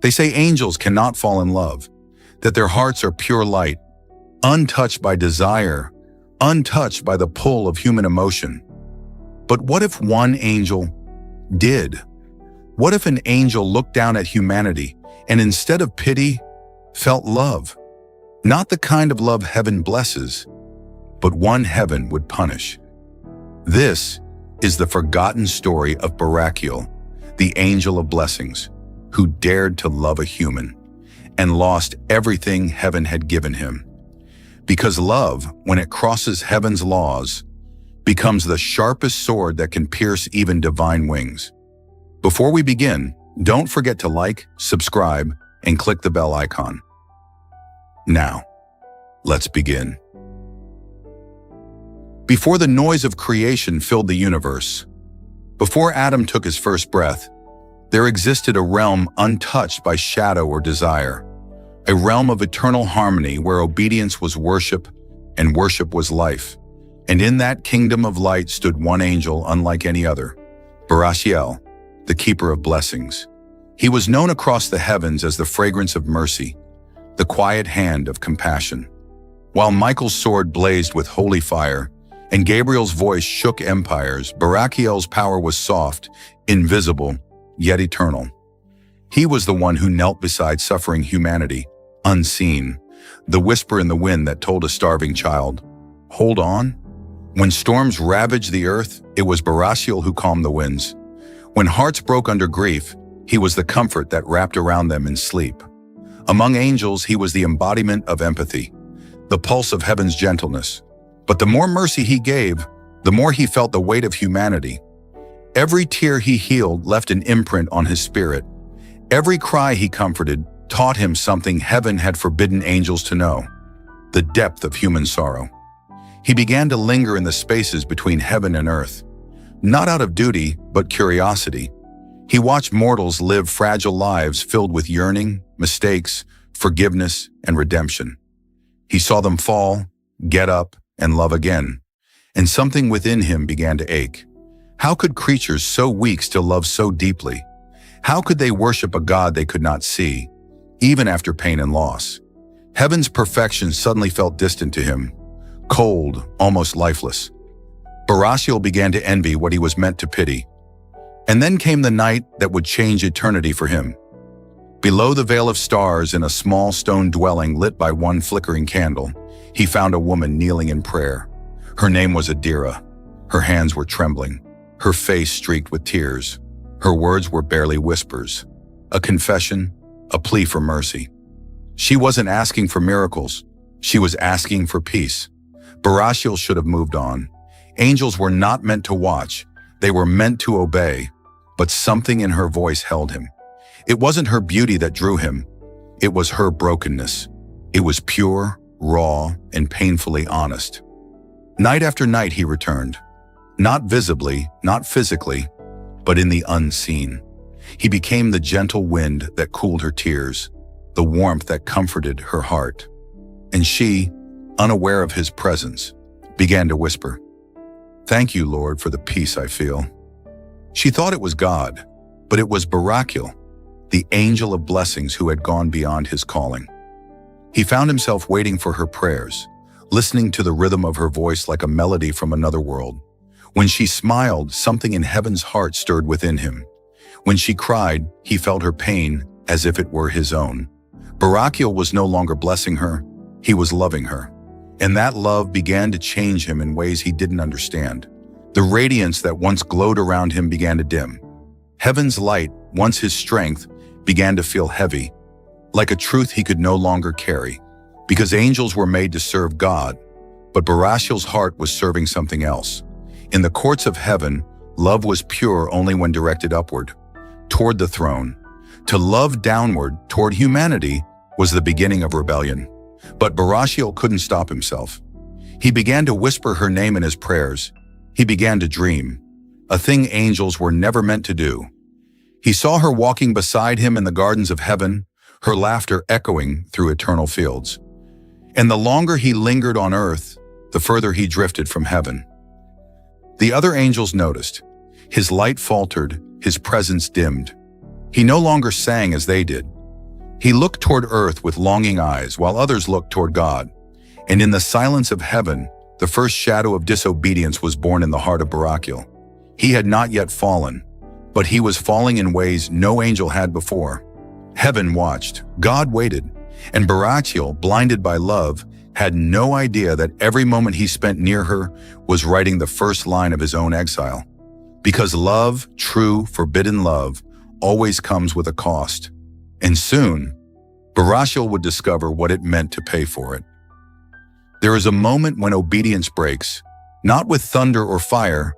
They say angels cannot fall in love, that their hearts are pure light, untouched by desire, untouched by the pull of human emotion. But what if one angel did? What if an angel looked down at humanity and instead of pity, felt love? Not the kind of love heaven blesses, but one heaven would punish. This is the forgotten story of Barachiel, the angel of blessings, who dared to love a human and lost everything heaven had given him. Because love, when it crosses heaven's laws, becomes the sharpest sword that can pierce even divine wings. Before we begin, don't forget to like, subscribe, and click the bell icon. Now, let's begin. Before the noise of creation filled the universe, before Adam took his first breath, there existed a realm untouched by shadow or desire, a realm of eternal harmony where obedience was worship and worship was life. And in that kingdom of light stood one angel unlike any other, Barachiel, the keeper of blessings. He was known across the heavens as the fragrance of mercy, the quiet hand of compassion. While Michael's sword blazed with holy fire and Gabriel's voice shook empires, Barachiel's power was soft, invisible, yet eternal. He was the one who knelt beside suffering humanity, unseen, the whisper in the wind that told a starving child, "Hold on." When storms ravaged the earth, it was Barachiel who calmed the winds. When hearts broke under grief, he was the comfort that wrapped around them in sleep. Among angels, he was the embodiment of empathy, the pulse of heaven's gentleness. But the more mercy he gave, the more he felt the weight of humanity. Every tear he healed left an imprint on his spirit. Every cry he comforted taught him something heaven had forbidden angels to know: the depth of human sorrow. He began to linger in the spaces between heaven and earth, not out of duty, but curiosity. He watched mortals live fragile lives filled with yearning, mistakes, forgiveness, and redemption. He saw them fall, get up, and love again, and something within him began to ache. How could creatures so weak still love so deeply? How could they worship a God they could not see, even after pain and loss? Heaven's perfection suddenly felt distant to him, cold, almost lifeless. Barachiel began to envy what he was meant to pity. And then came the night that would change eternity for him. Below the veil of stars, in a small stone dwelling lit by one flickering candle, he found a woman kneeling in prayer. Her name was Adira. Her hands were trembling, her face streaked with tears. Her words were barely whispers, a confession, a plea for mercy. She wasn't asking for miracles, she was asking for peace. Barachiel should have moved on. Angels were not meant to watch, they were meant to obey, but something in her voice held him. It wasn't her beauty that drew him, it was her brokenness. It was pure, raw, and painfully honest. Night after night he returned, not visibly, not physically, but in the unseen. He became the gentle wind that cooled her tears, the warmth that comforted her heart. And she, unaware of his presence, began to whisper, "Thank you, Lord, for the peace I feel." She thought it was God, but it was Barachiel, the angel of blessings who had gone beyond his calling. He found himself waiting for her prayers, listening to the rhythm of her voice like a melody from another world. When she smiled, something in heaven's heart stirred within him. When she cried, he felt her pain as if it were his own. Barachiel was no longer blessing her, he was loving her. And that love began to change him in ways he didn't understand. The radiance that once glowed around him began to dim. Heaven's light, once his strength, began to feel heavy, like a truth he could no longer carry. Because angels were made to serve God, but Barachiel's heart was serving something else. In the courts of heaven, love was pure only when directed upward, toward the throne. To love downward, toward humanity, was the beginning of rebellion. But Barachiel couldn't stop himself. He began to whisper her name in his prayers. He began to dream, a thing angels were never meant to do. He saw her walking beside him in the gardens of heaven, her laughter echoing through eternal fields. And the longer he lingered on earth, the further he drifted from heaven. The other angels noticed. His light faltered, his presence dimmed. He no longer sang as they did. He looked toward earth with longing eyes, while others looked toward God. And in the silence of heaven, the first shadow of disobedience was born in the heart of Barachiel. He had not yet fallen, but he was falling in ways no angel had before. Heaven watched, God waited, and Barachiel, blinded by love, had no idea that every moment he spent near her was writing the first line of his own exile. Because love, true, forbidden love, always comes with a cost. And soon, Barachiel would discover what it meant to pay for it. There is a moment when obedience breaks, not with thunder or fire,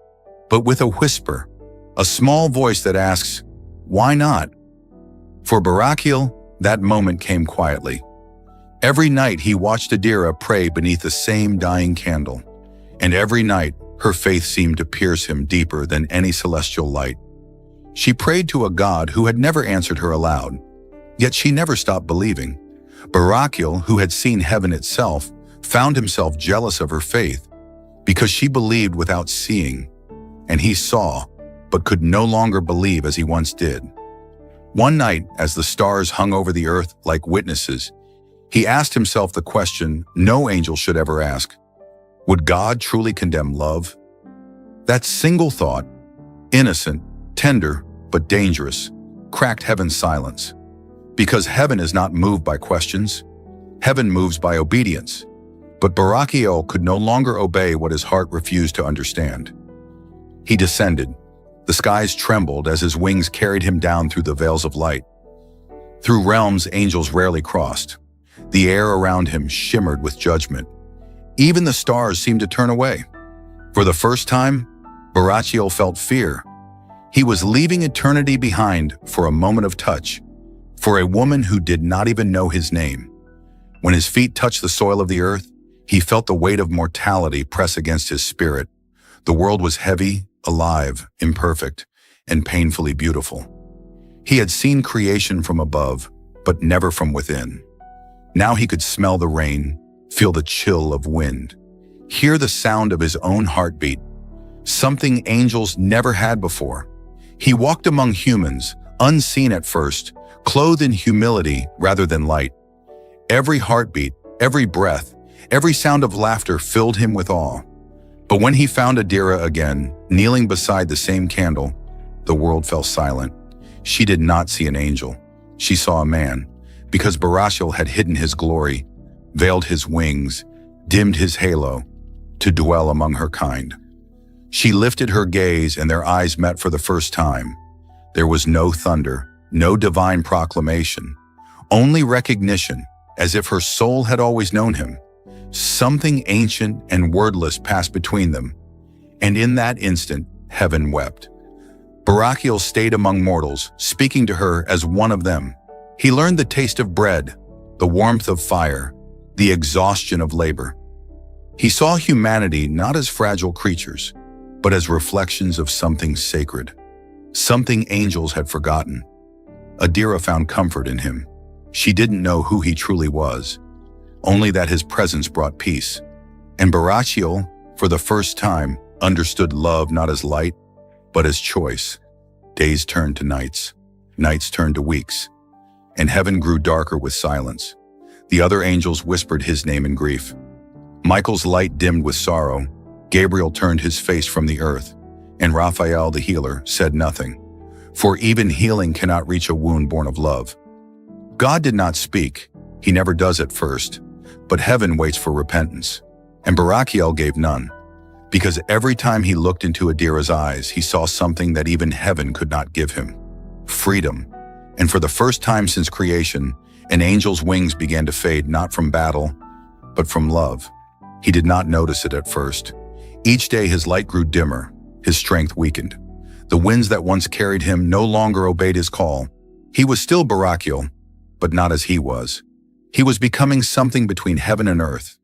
but with a whisper, a small voice that asks, "Why not?" For Barachiel, that moment came quietly. Every night he watched Adira pray beneath the same dying candle, and every night her faith seemed to pierce him deeper than any celestial light. She prayed to a God who had never answered her aloud, yet she never stopped believing. Barachiel, who had seen heaven itself, found himself jealous of her faith because she believed without seeing, and he saw, but could no longer believe as he once did. One night, as the stars hung over the earth like witnesses, he asked himself the question no angel should ever ask: would God truly condemn love? That single thought, innocent, tender, but dangerous, cracked heaven's silence. Because heaven is not moved by questions, heaven moves by obedience. But Barachiel could no longer obey what his heart refused to understand. He descended. The skies trembled as his wings carried him down through the veils of light. Through realms angels rarely crossed. The air around him shimmered with judgment. Even the stars seemed to turn away. For the first time, Barachiel felt fear. He was leaving eternity behind for a moment of touch, for a woman who did not even know his name. When his feet touched the soil of the earth, he felt the weight of mortality press against his spirit. The world was heavy, alive, imperfect, and painfully beautiful. He had seen creation from above, but never from within. Now he could smell the rain, feel the chill of wind, hear the sound of his own heartbeat, something angels never had before. He walked among humans, unseen at first, clothed in humility rather than light. Every heartbeat, every breath, every sound of laughter filled him with awe. But when he found Adira again, kneeling beside the same candle, the world fell silent. She did not see an angel. She saw a man, because Barachiel had hidden his glory, veiled his wings, dimmed his halo, to dwell among her kind. She lifted her gaze and their eyes met for the first time. There was no thunder, no divine proclamation, only recognition, as if her soul had always known him. Something ancient and wordless passed between them, and in that instant, heaven wept. Barachiel stayed among mortals, speaking to her as one of them. He learned the taste of bread, the warmth of fire, the exhaustion of labor. He saw humanity not as fragile creatures, but as reflections of something sacred, something angels had forgotten. Adira found comfort in him. She didn't know who he truly was, only that his presence brought peace. And Barachiel, for the first time, understood love not as light, but as choice. Days turned to nights, nights turned to weeks, and heaven grew darker with silence. The other angels whispered his name in grief. Michael's light dimmed with sorrow. Gabriel turned his face from the earth, and Raphael, the healer, said nothing. For even healing cannot reach a wound born of love. God did not speak. He never does at first. But heaven waits for repentance. And Barachiel gave none. Because every time he looked into Adira's eyes, he saw something that even heaven could not give him. Freedom. And for the first time since creation, an angel's wings began to fade not from battle, but from love. He did not notice it at first. Each day his light grew dimmer, his strength weakened. The winds that once carried him no longer obeyed his call. He was still Barachiel, but not as he was. He was becoming something between heaven and earth,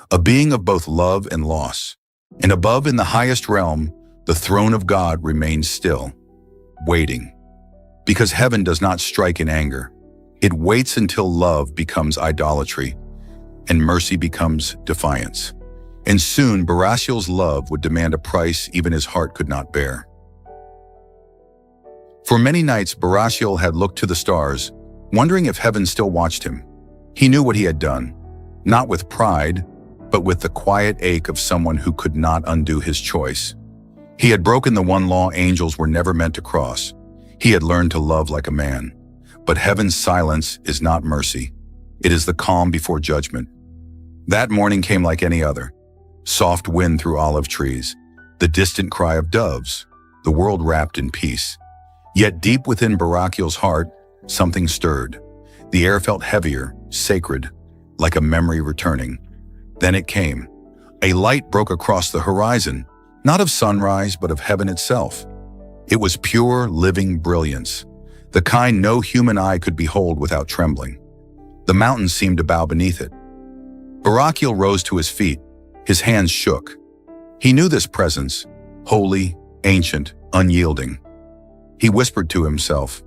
a being of both love and loss. And above in the highest realm, the throne of God remained still, waiting. Because heaven does not strike in anger. It waits until love becomes idolatry and mercy becomes defiance. And soon Barachiel's love would demand a price even his heart could not bear. For many nights Barachiel had looked to the stars, wondering if heaven still watched him. He knew what he had done, not with pride, but with the quiet ache of someone who could not undo his choice. He had broken the one law angels were never meant to cross. He had learned to love like a man. But heaven's silence is not mercy. It is the calm before judgment. That morning came like any other. Soft wind through olive trees, the distant cry of doves, the world wrapped in peace. Yet deep within Barakiel's heart, something stirred. The air felt heavier, sacred, like a memory returning. Then it came. A light broke across the horizon, not of sunrise, but of heaven itself. It was pure, living brilliance, the kind no human eye could behold without trembling. The mountains seemed to bow beneath it. Barakiel rose to his feet. His hands shook. He knew this presence, holy, ancient, unyielding. He whispered to himself,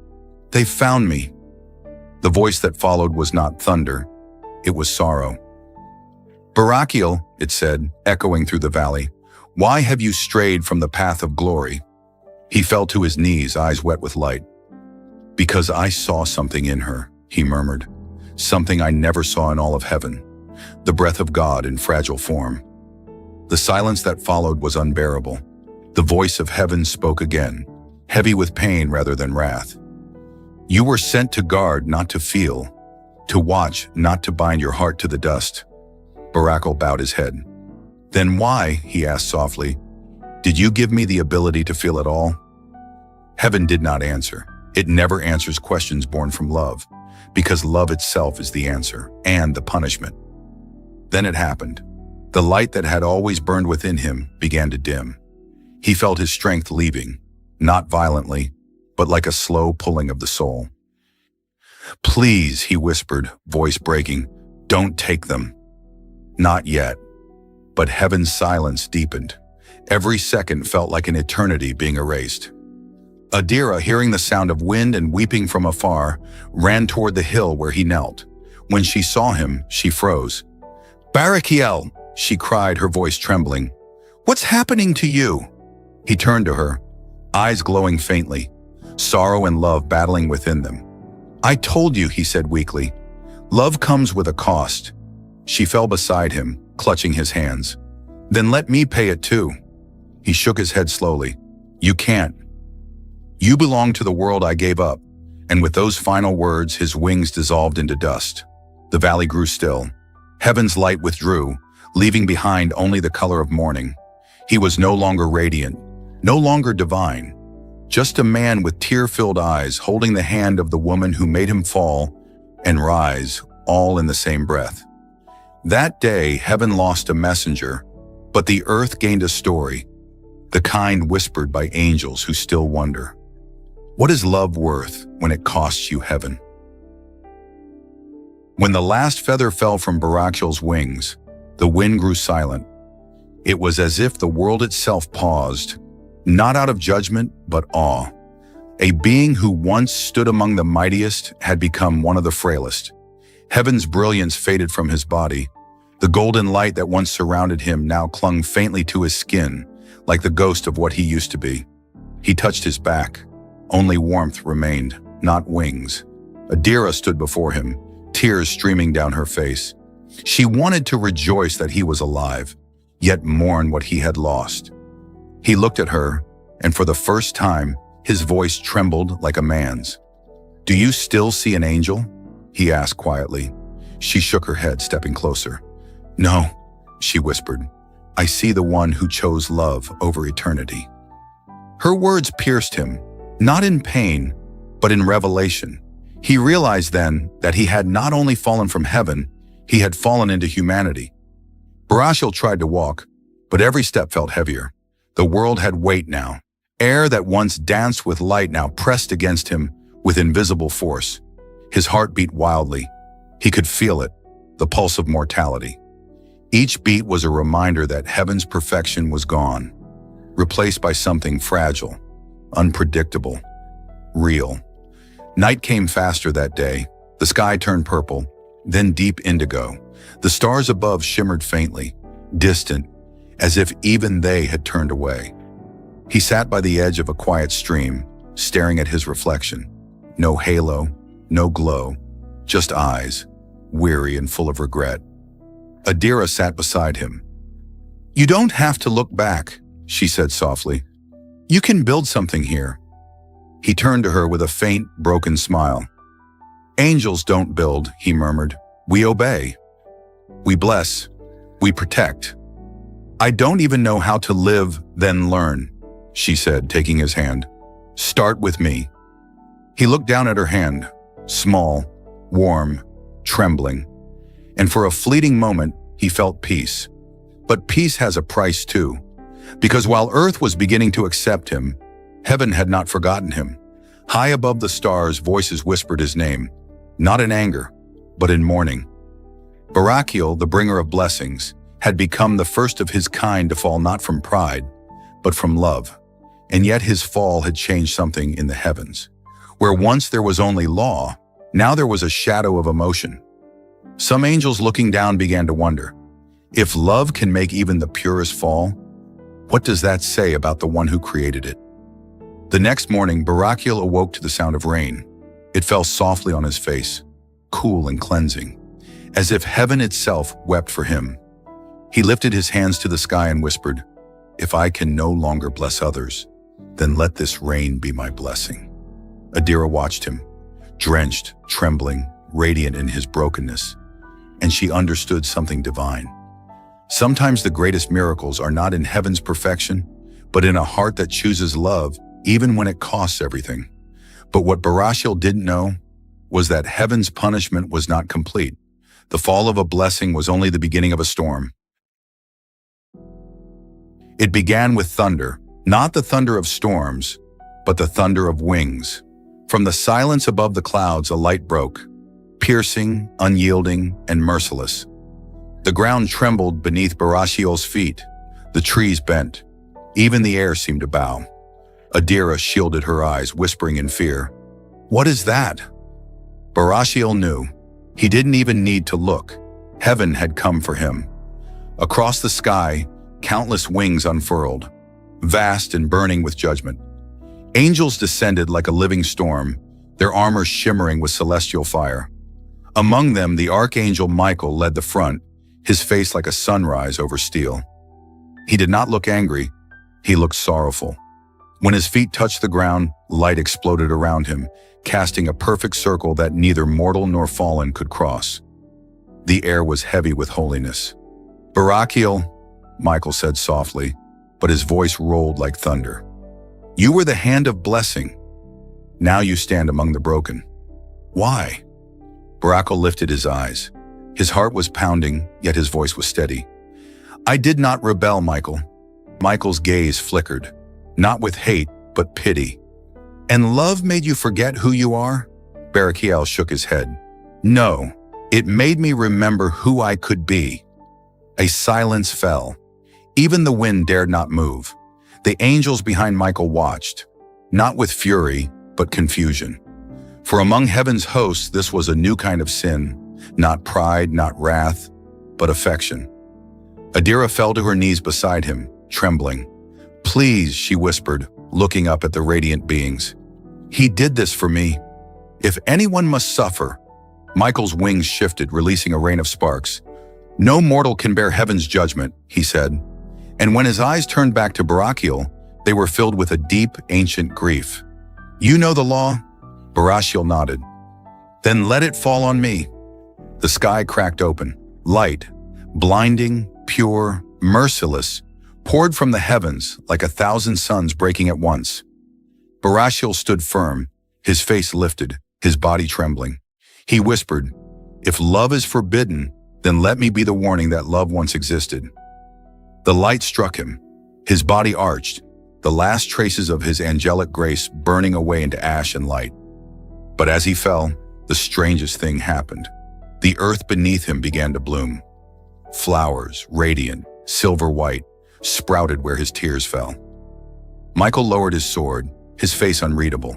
"They've found me." The voice that followed was not thunder, it was sorrow. "Barakiel," it said, echoing through the valley, "why have you strayed from the path of glory?" He fell to his knees, eyes wet with light. "Because I saw something in her," he murmured, "something I never saw in all of heaven, the breath of God in fragile form." The silence that followed was unbearable. The voice of heaven spoke again, heavy with pain rather than wrath. "You were sent to guard, not to feel, to watch, not to bind your heart to the dust." Barakiel bowed his head. "Then why," he asked softly, "did you give me the ability to feel at all?" Heaven did not answer. It never answers questions born from love, because love itself is the answer and the punishment. Then it happened. The light that had always burned within him began to dim. He felt his strength leaving, not violently, but like a slow pulling of the soul. "Please," he whispered, voice breaking, "don't take them." Not yet. But heaven's silence deepened. Every second felt like an eternity being erased. Adira, hearing the sound of wind and weeping from afar, ran toward the hill where he knelt. When she saw him, she froze. "Barakiel," she cried, her voice trembling. "What's happening to you?" He turned to her, eyes glowing faintly, sorrow and love battling within them. "I told you," he said weakly. "Love comes with a cost." She fell beside him, clutching his hands. "Then let me pay it too." He shook his head slowly. "You can't. You belong to the world I gave up." And with those final words, his wings dissolved into dust. The valley grew still. Heaven's light withdrew, leaving behind only the color of mourning. He was no longer radiant, no longer divine, just a man with tear-filled eyes holding the hand of the woman who made him fall and rise, all in the same breath. That day, heaven lost a messenger, but the earth gained a story, the kind whispered by angels who still wonder. What is love worth when it costs you heaven? When the last feather fell from Barakiel's wings, the wind grew silent. It was as if the world itself paused, not out of judgment, but awe. A being who once stood among the mightiest had become one of the frailest. Heaven's brilliance faded from his body. The golden light that once surrounded him now clung faintly to his skin, like the ghost of what he used to be. He touched his back. Only warmth remained, not wings. Adira stood before him, tears streaming down her face. She wanted to rejoice that he was alive, yet mourn what he had lost. He looked at her, and for the first time, his voice trembled like a man's. "Do you still see an angel?" he asked quietly. She shook her head, stepping closer. "No," she whispered. "I see the one who chose love over eternity." Her words pierced him, not in pain, but in revelation. He realized then that he had not only fallen from heaven, he had fallen into humanity. Barakiel tried to walk, but every step felt heavier. The world had weight now. Air that once danced with light now pressed against him with invisible force. His heart beat wildly. He could feel it, the pulse of mortality. Each beat was a reminder that heaven's perfection was gone, replaced by something fragile, unpredictable, real. Night came faster that day. The sky turned purple, then deep indigo. The stars above shimmered faintly, distant, as if even they had turned away. He sat by the edge of a quiet stream, staring at his reflection. No halo, no glow, just eyes, weary and full of regret. Adira sat beside him. "You don't have to look back," she said softly. "You can build something here." He turned to her with a faint, broken smile. "Angels don't build," he murmured. "We obey. We bless. We protect." "I don't even know how to live, then learn," she said, taking his hand. "Start with me." He looked down at her hand, small, warm, trembling, and for a fleeting moment, he felt peace. But peace has a price too, because while earth was beginning to accept him, heaven had not forgotten him. High above the stars, voices whispered his name, not in anger, but in mourning. Barachiel, the bringer of blessings, had become the first of his kind to fall not from pride, but from love. And yet his fall had changed something in the heavens. Where once there was only law, now there was a shadow of emotion. Some angels looking down began to wonder, if love can make even the purest fall, what does that say about the one who created it? The next morning, Barachiel awoke to the sound of rain. It fell softly on his face, cool and cleansing, as if heaven itself wept for him. He lifted his hands to the sky and whispered, "If I can no longer bless others, then let this rain be my blessing." Adira watched him, drenched, trembling, radiant in his brokenness, and she understood something divine. Sometimes the greatest miracles are not in heaven's perfection, but in a heart that chooses love even when it costs everything. But what Barachiel didn't know was that heaven's punishment was not complete. The fall of a blessing was only the beginning of a storm. It began with thunder, not the thunder of storms, but the thunder of wings. From the silence above the clouds, a light broke, piercing, unyielding, and merciless. The ground trembled beneath Barachiel's feet. The trees bent. Even the air seemed to bow. Adira shielded her eyes, whispering in fear, "What is that?" Barachiel knew. He didn't even need to look. Heaven had come for him. Across the sky, countless wings unfurled, vast and burning with judgment. Angels descended like a living storm, their armor shimmering with celestial fire. Among them, the archangel Michael led the front, his face like a sunrise over steel. He did not look angry, he looked sorrowful. When his feet touched the ground, light exploded around him, casting a perfect circle that neither mortal nor fallen could cross. The air was heavy with holiness. "Barachiel," Michael said softly, but his voice rolled like thunder. "You were the hand of blessing. Now you stand among the broken. Why?" Barachiel lifted his eyes. His heart was pounding, yet his voice was steady. "I did not rebel, Michael." Michael's gaze flickered, not with hate, but pity. "And love made you forget who you are?" Barachiel shook his head. "No, it made me remember who I could be." A silence fell. Even the wind dared not move. The angels behind Michael watched, not with fury, but confusion. For among heaven's hosts, this was a new kind of sin, not pride, not wrath, but affection. Adira fell to her knees beside him, trembling. "Please," she whispered, looking up at the radiant beings. "He did this for me. If anyone must suffer." Michael's wings shifted, releasing a rain of sparks. "No mortal can bear heaven's judgment," he said. And when his eyes turned back to Barachiel, they were filled with a deep, ancient grief. "You know the law?" Barachiel nodded. "Then let it fall on me." The sky cracked open. Light, blinding, pure, merciless, poured from the heavens like 1,000 suns breaking at once. Barachiel stood firm, his face lifted, his body trembling. He whispered, "If love is forbidden, then let me be the warning that love once existed." The light struck him. His body arched, the last traces of his angelic grace burning away into ash and light. But as he fell, the strangest thing happened. The earth beneath him began to bloom. Flowers, radiant, silver white, sprouted where his tears fell. Michael lowered his sword, his face unreadable,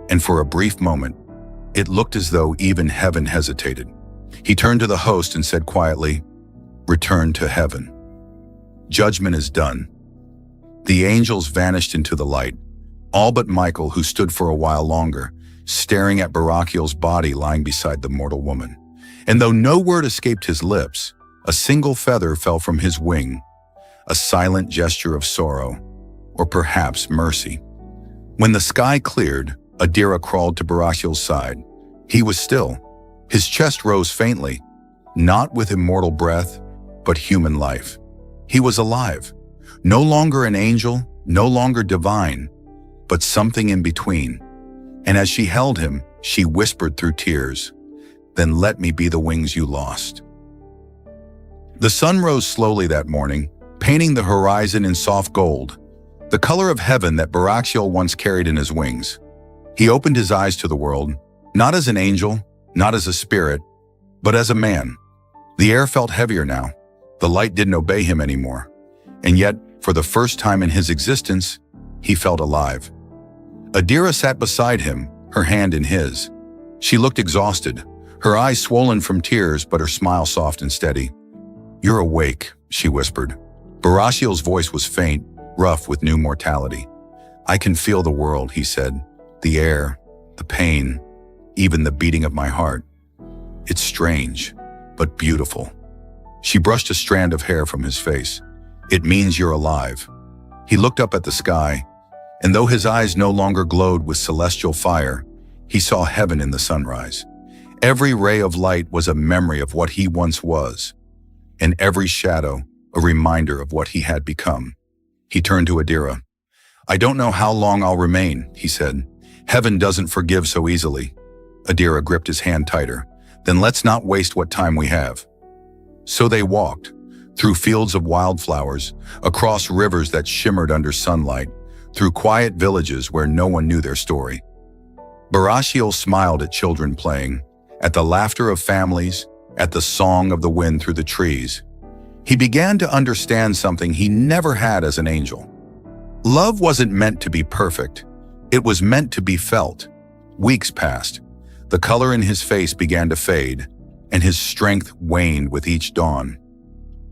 and for a brief moment, it looked as though even heaven hesitated. He turned to the host and said quietly, "Return to heaven. Judgment is done." The angels vanished into the light, all but Michael, who stood for a while longer, staring at Barachiel's body lying beside the mortal woman. And though no word escaped his lips, a single feather fell from his wing, a silent gesture of sorrow, or perhaps mercy. When the sky cleared, Adira crawled to Barachiel's side. He was still. His chest rose faintly, not with immortal breath, but human life. He was alive, no longer an angel, no longer divine, but something in between. And as she held him, she whispered through tears, "Then let me be the wings you lost." The sun rose slowly that morning, painting the horizon in soft gold, the color of heaven that Barachiel once carried in his wings. He opened his eyes to the world, not as an angel, not as a spirit, but as a man. The air felt heavier now. The light didn't obey him anymore. And yet, for the first time in his existence, he felt alive. Adira sat beside him, her hand in his. She looked exhausted, her eyes swollen from tears, but her smile soft and steady. "You're awake," she whispered. Barachiel's voice was faint, rough with new mortality. "I can feel the world," he said. "The air, the pain, even the beating of my heart. It's strange, but beautiful." She brushed a strand of hair from his face. "It means you're alive." He looked up at the sky, and though his eyes no longer glowed with celestial fire, he saw heaven in the sunrise. Every ray of light was a memory of what he once was, and every shadow a reminder of what he had become. He turned to Adira. "I don't know how long I'll remain," he said. "Heaven doesn't forgive so easily." Adira gripped his hand tighter. "Then let's not waste what time we have." So they walked, through fields of wildflowers, across rivers that shimmered under sunlight, through quiet villages where no one knew their story. Barachiel smiled at children playing, at the laughter of families, at the song of the wind through the trees. He began to understand something he never had as an angel. Love wasn't meant to be perfect. It was meant to be felt. Weeks passed. The color in his face began to fade, and his strength waned with each dawn.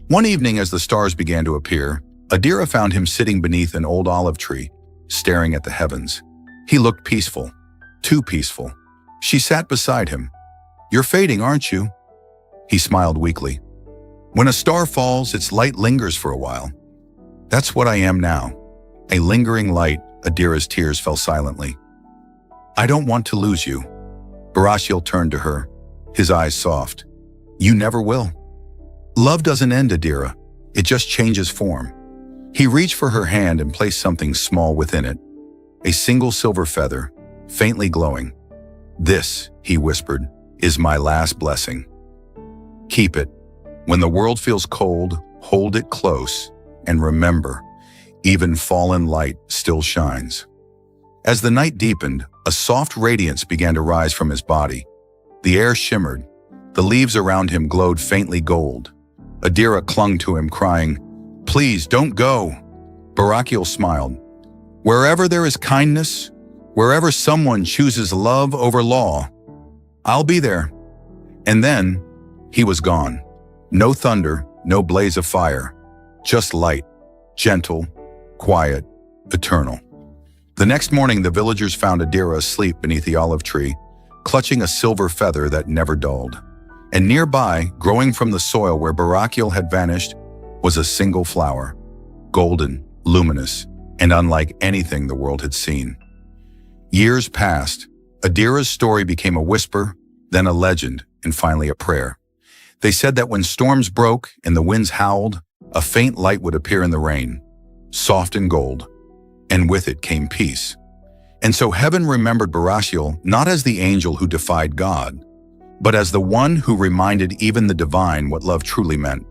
One evening, as the stars began to appear, Adira found him sitting beneath an old olive tree, staring at the heavens. He looked peaceful, too peaceful. She sat beside him. "You're fading, aren't you?" He smiled weakly. "When a star falls, its light lingers for a while. That's what I am now. A lingering light." Adira's tears fell silently. "I don't want to lose you." Barachiel turned to her, his eyes soft. "You never will." "Love doesn't end, Adira. It just changes form." He reached for her hand and placed something small within it, a single silver feather, faintly glowing. "This," he whispered, "is my last blessing. Keep it. When the world feels cold, hold it close, and remember, even fallen light still shines." As the night deepened, a soft radiance began to rise from his body. The air shimmered. The leaves around him glowed faintly gold. Adira clung to him, crying, "Please, don't go." Barachiel smiled. "Wherever there is kindness, wherever someone chooses love over law, I'll be there." And then, he was gone. No thunder, no blaze of fire, just light, gentle, quiet, eternal. The next morning, the villagers found Adira asleep beneath the olive tree, clutching a silver feather that never dulled. And nearby, growing from the soil where Barachiel had vanished, was a single flower, golden, luminous, and unlike anything the world had seen. Years passed. Adira's story became a whisper, then a legend, and finally a prayer. They said that when storms broke and the winds howled, a faint light would appear in the rain, soft and gold, and with it came peace. And so heaven remembered Barachiel not as the angel who defied God, but as the one who reminded even the divine what love truly meant.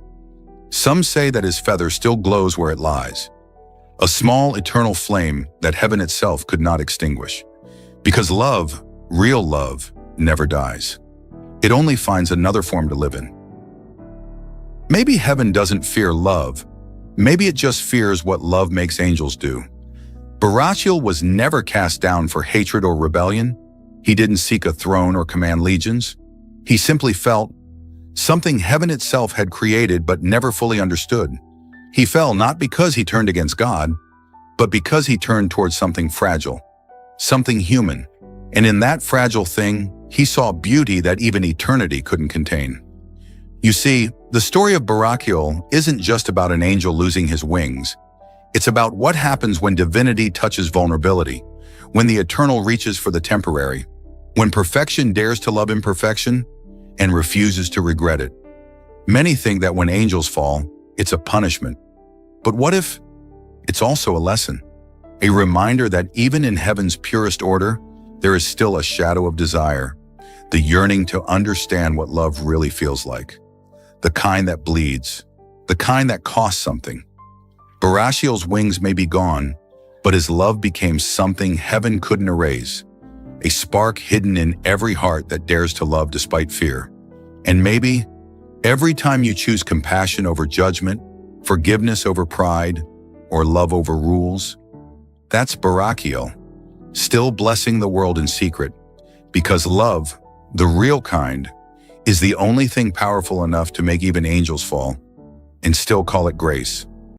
Some say that his feather still glows where it lies, a small eternal flame that heaven itself could not extinguish. Because love, real love, never dies. It only finds another form to live in. Maybe heaven doesn't fear love. Maybe it just fears what love makes angels do. Barachiel was never cast down for hatred or rebellion. He didn't seek a throne or command legions. He simply felt something heaven itself had created but never fully understood. He fell not because he turned against God, but because he turned towards something fragile, something human, And in that fragile thing, he saw beauty that even eternity couldn't contain. You see, the story of Barachiel isn't just about an angel losing his wings. It's about what happens when divinity touches vulnerability, when the eternal reaches for the temporary, when perfection dares to love imperfection and refuses to regret it. Many think that when angels fall, it's a punishment. But what if it's also a lesson? A reminder that even in heaven's purest order, there is still a shadow of desire, the yearning to understand what love really feels like. The kind that bleeds, the kind that costs something. Barachiel's wings may be gone, but his love became something heaven couldn't erase, a spark hidden in every heart that dares to love despite fear. And maybe, every time you choose compassion over judgment, forgiveness over pride, or love over rules, that's Barachiel, still blessing the world in secret, because love, the real kind, is the only thing powerful enough to make even angels fall and still call it grace.